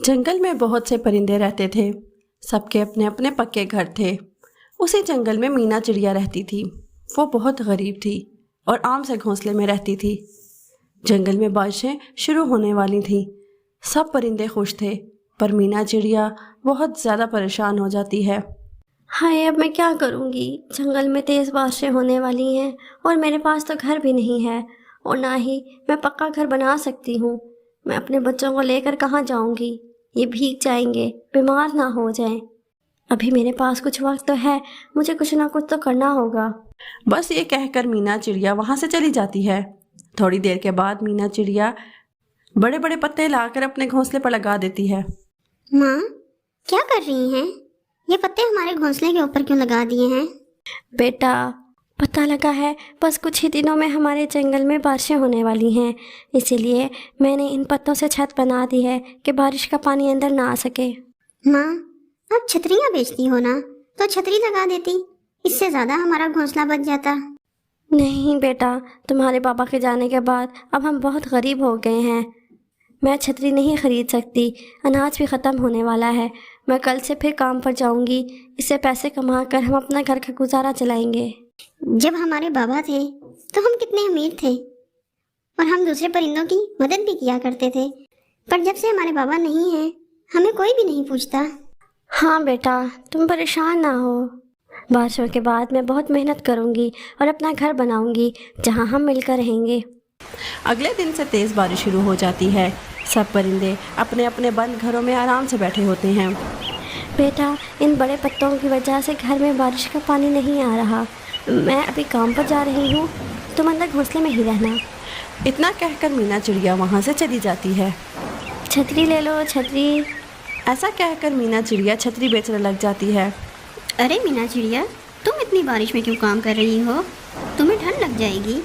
جنگل میں بہت سے پرندے رہتے تھے، سب کے اپنے اپنے پکے گھر تھے۔ اسی جنگل میں مینا چڑیا رہتی تھی۔ وہ بہت غریب تھی اور آم سے گھونسلے میں رہتی تھی۔ جنگل میں بارشیں شروع ہونے والی تھیں۔ سب پرندے خوش تھے، پر مینا چڑیا بہت زیادہ پریشان ہو جاتی ہے۔ ہائے، اب میں کیا کروں گی؟ جنگل میں تیز بارشیں ہونے والی ہیں اور میرے پاس تو گھر بھی نہیں ہے، اور نہ ہی میں پکا گھر بنا سکتی ہوں۔ میں اپنے بچوں کو لے کر کہاں جاؤں گی؟ یہ بھیگ جائیں گے، بیمار نہ ہو جائیں۔ ابھی میرے پاس کچھ وقت تو ہے، مجھے کچھ نہ کچھ تو کرنا ہوگا۔ بس یہ کہہ کر مینا چڑیا وہاں سے چلی جاتی ہے۔ تھوڑی دیر کے بعد مینا چڑیا بڑے بڑے پتے لا کر اپنے گھونسلے پر لگا دیتی ہے۔ ماں، کیا کر رہی ہیں؟ یہ پتے ہمارے گھونسلے کے اوپر کیوں لگا دیے ہیں؟ بیٹا، پتہ لگا ہے بس کچھ ہی دنوں میں ہمارے جنگل میں بارشیں ہونے والی ہیں، اسی لیے میں نے ان پتوں سے چھت بنا دی ہے کہ بارش کا پانی اندر نہ آ سکے۔ ماں، آپ چھتریاں بیچتی ہو نا، تو چھتری لگا دیتی، اس سے زیادہ ہمارا گھونسلہ بچ جاتا۔ نہیں بیٹا، تمہارے پاپا کے جانے کے بعد اب ہم بہت غریب ہو گئے ہیں۔ میں چھتری نہیں خرید سکتی، اناج بھی ختم ہونے والا ہے۔ میں کل سے پھر کام پر جاؤں گی، اس سے پیسے کما کر ہم اپنا گھر کا گزارا چلائیں گے۔ جب ہمارے بابا تھے تو ہم کتنے امیر تھے، اور ہم دوسرے پرندوں کی مدد بھی کیا کرتے تھے، پر جب سے ہمارے بابا نہیں ہیں ہمیں کوئی بھی نہیں پوچھتا۔ ہاں بیٹا، تم پریشان نہ ہو، بارشوں کے بعد میں بہت محنت کروں گی اور اپنا گھر بناؤں گی جہاں ہم مل کر رہیں گے۔ اگلے دن سے تیز بارش شروع ہو جاتی ہے۔ سب پرندے اپنے اپنے بند گھروں میں آرام سے بیٹھے ہوتے ہیں۔ بیٹا، ان بڑے پتوں کی وجہ سے گھر میں بارش کا پانی نہیں آ رہا۔ میں ابھی کام پر جا رہی ہوں، تم اندر گھونسلے میں ہی رہنا۔ اتنا کہہ کر مینا چڑیا وہاں سے چلی جاتی ہے۔ چھتری لے لو، چھتری۔ ایسا کہہ کر مینا چڑیا چھتری بیچنے لگ جاتی ہے۔ ارے مینا چڑیا، تم اتنی بارش میں کیوں کام کر رہی ہو؟ تمہیں ٹھنڈ لگ جائے گی۔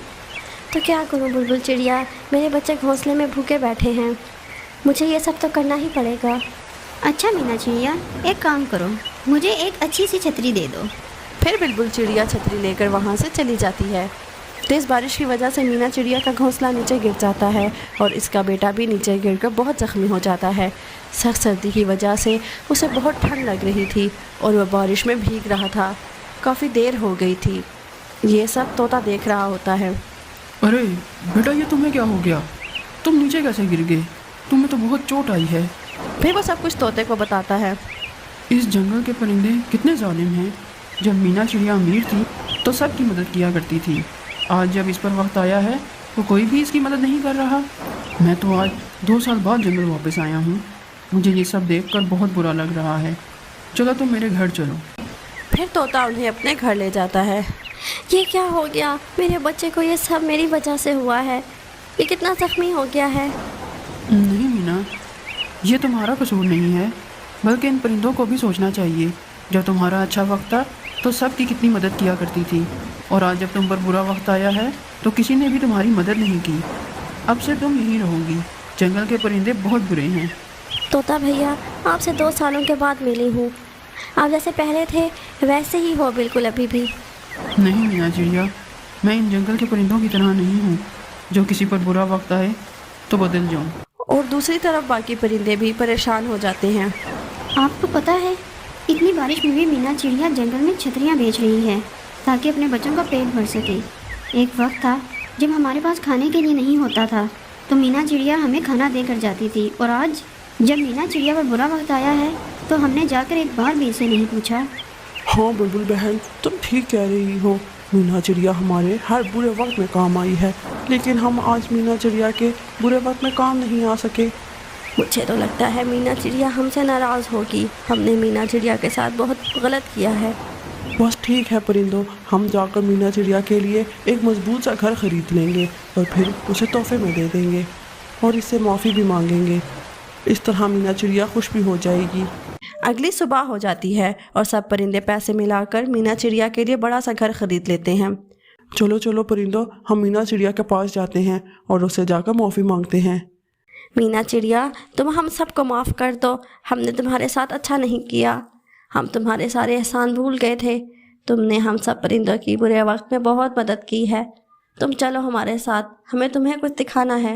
تو کیا کروں بلبل چڑیا، میرے بچے گھونسلے میں بھوکے بیٹھے ہیں، مجھے یہ سب تو کرنا ہی پڑے گا۔ اچھا مینا چڑیا، ایک کام کرو، مجھے ایک اچھی سی چھتری دے دو۔ پھر بلبل چڑیا چھتری لے کر وہاں سے چلی جاتی ہے۔ تیز بارش کی وجہ سے مینا چڑیا کا گھونسلہ نیچے گر جاتا ہے اور اس کا بیٹا بھی نیچے گر کر بہت زخمی ہو جاتا ہے۔ سخت سردی کی وجہ سے اسے بہت ٹھنڈ لگ رہی تھی اور وہ بارش میں بھیگ رہا تھا۔ کافی دیر ہو گئی تھی۔ یہ سب طوطا دیکھ رہا ہوتا ہے۔ ارے بیٹا، یہ تمہیں کیا ہو گیا؟ تم نیچے کیسے گر گئے؟ تمہیں تو بہت چوٹ آئی ہے۔ پھر وہ سب کچھ طوطے کو بتاتا ہے۔ اس جنگل کے پرندے کتنے ظالم ہیں۔ جب مینا چڑیا امیر تھی تو سب کی مدد کیا کرتی تھی، آج جب اس پر وقت آیا ہے تو کوئی بھی اس کی مدد نہیں کر رہا۔ میں تو آج 2 سال بعد جنگل واپس آیا ہوں، مجھے یہ سب دیکھ کر بہت برا لگ رہا ہے۔ چلو تم میرے گھر چلو۔ پھر طوطا انہیں اپنے گھر لے جاتا ہے۔ یہ کیا ہو گیا؟ میرے بچے کو یہ سب میری وجہ سے ہوا ہے، یہ کتنا زخمی ہو گیا ہے۔ نہیں مینا، یہ تمہارا قصور نہیں ہے، بلکہ ان پرندوں کو بھی سوچنا چاہیے۔ جب تمہارا اچھا وقت تھا تو سب کی کتنی مدد کیا کرتی تھی، اور آج جب تم پر برا وقت آیا ہے تو کسی نے بھی تمہاری مدد نہیں کی۔ اب سے تم یہیں رہو گی، جنگل کے پرندے بہت برے ہیں۔ طوطا بھیا، آپ سے 2 سالوں کے بعد ملی ہوں، آپ جیسے پہلے تھے ویسے ہی ہو بالکل ابھی بھی۔ نہیں مینا چڑیا، میں ان جنگل کے پرندوں کی طرح نہیں ہوں جو کسی پر برا وقت آئے تو بدل جاؤں۔ اور دوسری طرف باقی پرندے بھی پریشان ہو جاتے ہیں۔ آپ کو پتہ ہے، اتنی بارش میں بھی مینا چڑیا جنگل میں چھتریاں بیچ رہی ہے تاکہ اپنے بچوں کا پیٹ بھر سکے۔ ایک وقت تھا جب ہمارے پاس کھانے کے لیے نہیں ہوتا تھا تو مینا چڑیا ہمیں کھانا دے کر جاتی تھی، اور آج جب مینا چڑیا پر برا وقت آیا ہے تو ہم نے جا کر ایک بار بھی اسے نہیں پوچھا۔ ہاں بلبل بہن، تم ٹھیک کہہ رہی ہو، مینا چڑیا ہمارے ہر برے وقت میں کام آئی ہے، لیکن ہم آج مینا چڑیا کے برے وقت میں کام نہیں آ سکے۔ مجھے تو لگتا ہے مینا چڑیا ہم سے ناراض ہوگی، ہم نے مینا چڑیا کے ساتھ بہت غلط کیا ہے۔ بس ٹھیک ہے پرندوں، ہم جا کر مینا چڑیا کے لیے ایک مضبوط سا گھر خرید لیں گے اور پھر اسے تحفے میں دے دیں گے اور اس سے معافی بھی مانگیں گے۔ اس طرح مینا چڑیا خوش بھی ہو جائے گی۔ اگلی صبح ہو جاتی ہے اور سب پرندے پیسے ملا کر مینا چڑیا کے لیے بڑا سا گھر خرید لیتے ہیں۔ چلو چلو پرندوں، ہم مینا چڑیا کے پاس جاتے ہیں اور اس سے جا کر معافی مانگتے ہیں۔ مینا چڑیا، تم ہم سب کو معاف کر دو، ہم نے تمہارے ساتھ اچھا نہیں کیا، ہم تمہارے سارے احسان بھول گئے تھے، تم نے ہم سب پرندوں کی برے وقت میں بہت مدد کی ہے، تم چلو ہمارے ساتھ، ہمیں تمہیں کچھ دکھانا ہے۔